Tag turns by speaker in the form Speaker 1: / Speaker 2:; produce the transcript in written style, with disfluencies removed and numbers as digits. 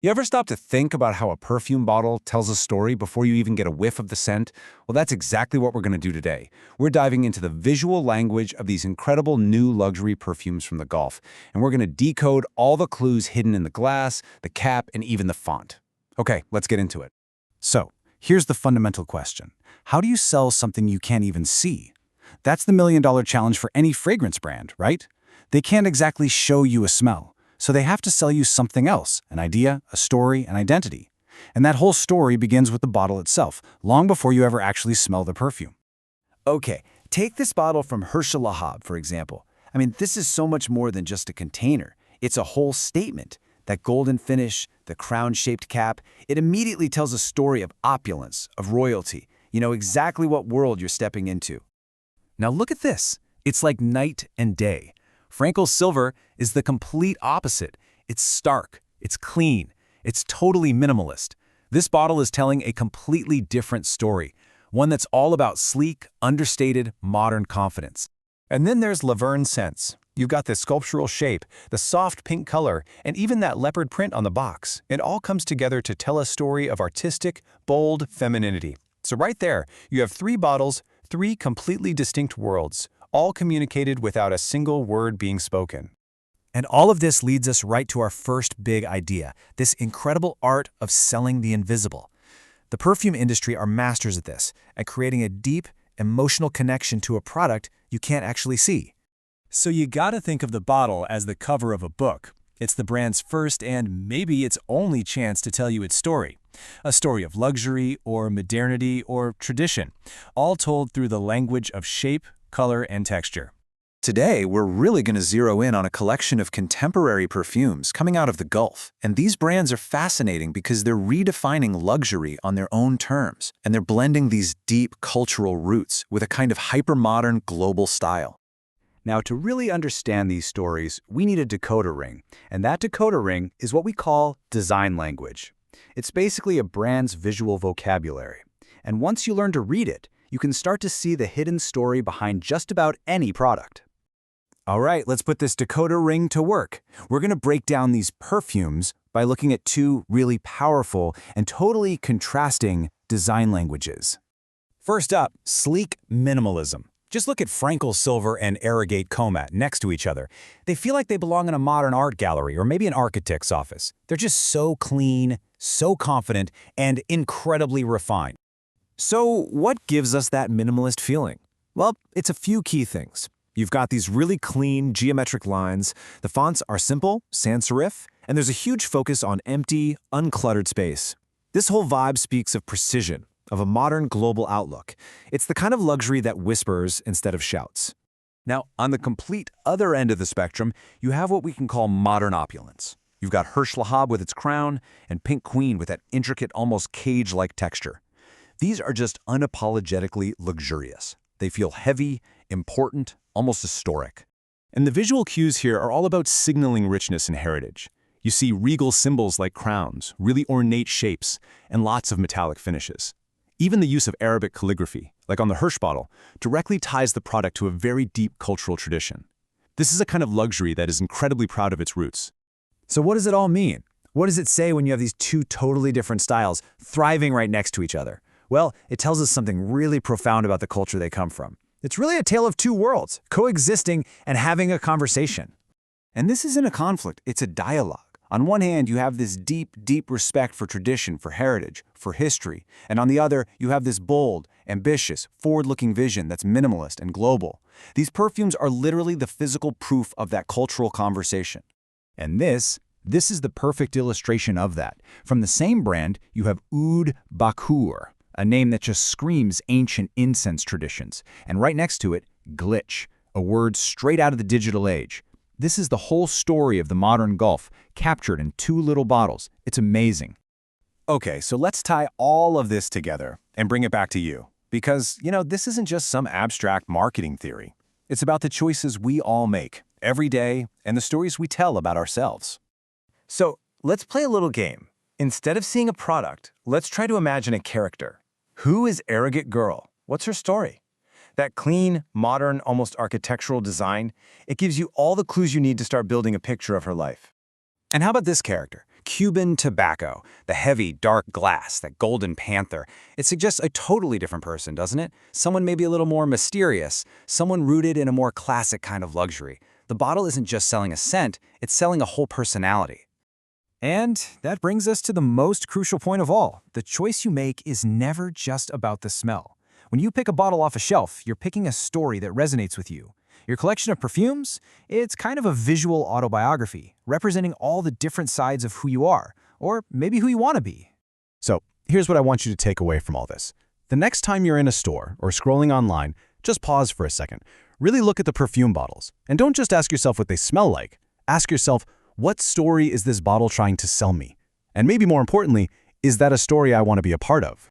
Speaker 1: You ever stop to think about how a perfume bottle tells a story before you even get a whiff of the scent? Well, that's exactly what we're going to do today. We're diving into the visual language of these incredible new luxury perfumes from the Gulf, and we're going to decode all the clues hidden in the glass, the cap, and even the font. Okay, let's get into it. So, here's the fundamental question. How do you sell something you can't even see? That's the million-dollar challenge for any fragrance brand, right? They can't exactly show you a smell. So they have to sell you something else, an idea, a story, an identity. And that whole story begins with the bottle itself, long before you ever actually smell the perfume.
Speaker 2: Okay, take this bottle from Herschel Lahab, for example. I mean, this is so much more than just a container. It's a whole statement. That golden finish, the crown-shaped cap, it immediately tells a story of opulence, of royalty. You know exactly what world you're stepping into. Now look at this. It's like night and day. Frankel's Silver is the complete opposite. It's stark, it's clean, it's totally minimalist. This bottle is telling a completely different story, one that's all about sleek, understated, modern confidence. And then there's Laverne Scents. You've got the sculptural shape, the soft pink color, and even that leopard print on the box. It all comes together to tell a story of artistic, bold femininity. So right there, you have three bottles, three completely distinct worlds, all communicated without a single word being spoken. And all of this leads us right to our first big idea, this incredible art of selling the invisible. The perfume industry are masters at this, at creating a deep, emotional connection to a product you can't actually see. So you gotta think of the bottle as the cover of a book. It's the brand's first and maybe its only chance to tell you its story. A story of luxury or modernity or tradition, all told through the language of shape, color, and texture.
Speaker 3: Today, we're really going to zero in on a collection of contemporary perfumes coming out of the Gulf. And these brands are fascinating because they're redefining luxury on their own terms, and they're blending these deep cultural roots with a kind of hyper-modern global style.
Speaker 2: Now, to really understand these stories, we need a decoder ring, and that decoder ring is what we call design language. It's basically a brand's visual vocabulary. And once you learn to read it, you can start to see the hidden story behind just about any product. All right, let's put this decoder ring to work. We're going to break down these perfumes by looking at two really powerful and totally contrasting design languages. First up, sleek minimalism. Just look at Frankel Silver and Arrogate Comat next to each other. They feel like they belong in a modern art gallery or maybe an architect's office. They're just so clean, so confident, and incredibly refined. So what gives us that minimalist feeling? Well, it's a few key things. You've got these really clean geometric lines, the fonts are simple, sans serif, and there's a huge focus on empty, uncluttered space. This whole vibe speaks of precision, of a modern global outlook. It's the kind of luxury that whispers instead of shouts. Now, on the complete other end of the spectrum, you have what we can call modern opulence. You've got Herschel Lahab with its crown, and Pink Queen with that intricate, almost cage-like texture. These are just unapologetically luxurious. They feel heavy, important, almost historic. And the visual cues here are all about signaling richness and heritage. You see regal symbols like crowns, really ornate shapes, and lots of metallic finishes. Even the use of Arabic calligraphy, like on the Hirsch bottle, directly ties the product to a very deep cultural tradition. This is a kind of luxury that is incredibly proud of its roots. So what does it all mean? What does it say when you have these two totally different styles thriving right next to each other? Well, it tells us something really profound about the culture they come from. It's really a tale of two worlds, coexisting and having a conversation. And this isn't a conflict, it's a dialogue. On one hand, you have this deep, deep respect for tradition, for heritage, for history. And on the other, you have this bold, ambitious, forward-looking vision that's minimalist and global. These perfumes are literally the physical proof of that cultural conversation. And this is the perfect illustration of that. From the same brand, you have Oud Bakur, a name that just screams ancient incense traditions. And right next to it, glitch, a word straight out of the digital age. This is the whole story of the modern Gulf, captured in two little bottles. It's amazing. Okay, so let's tie all of this together and bring it back to you. Because, this isn't just some abstract marketing theory. It's about the choices we all make every day and the stories we tell about ourselves. So let's play a little game. Instead of seeing a product, let's try to imagine a character. Who is Arrogate Girl? What's her story? That clean, modern, almost architectural design, it gives you all the clues you need to start building a picture of her life. And how about this character?
Speaker 1: Cuban tobacco, the heavy, dark glass, that golden panther. It suggests a totally different person, doesn't it? Someone maybe a little more mysterious, someone rooted in a more classic kind of luxury. The bottle isn't just selling a scent, it's selling a whole personality.
Speaker 4: And that brings us to the most crucial point of all. The choice you make is never just about the smell. When you pick a bottle off a shelf, you're picking a story that resonates with you. Your collection of perfumes? It's kind of a visual autobiography, representing all the different sides of who you are, or maybe who you want to be.
Speaker 2: So, here's what I want you to take away from all this. The next time you're in a store or scrolling online, just pause for a second. Really look at the perfume bottles. And don't just ask yourself what they smell like. Ask yourself, what story is this bottle trying to sell me? And maybe more importantly, is that a story I want to be a part of?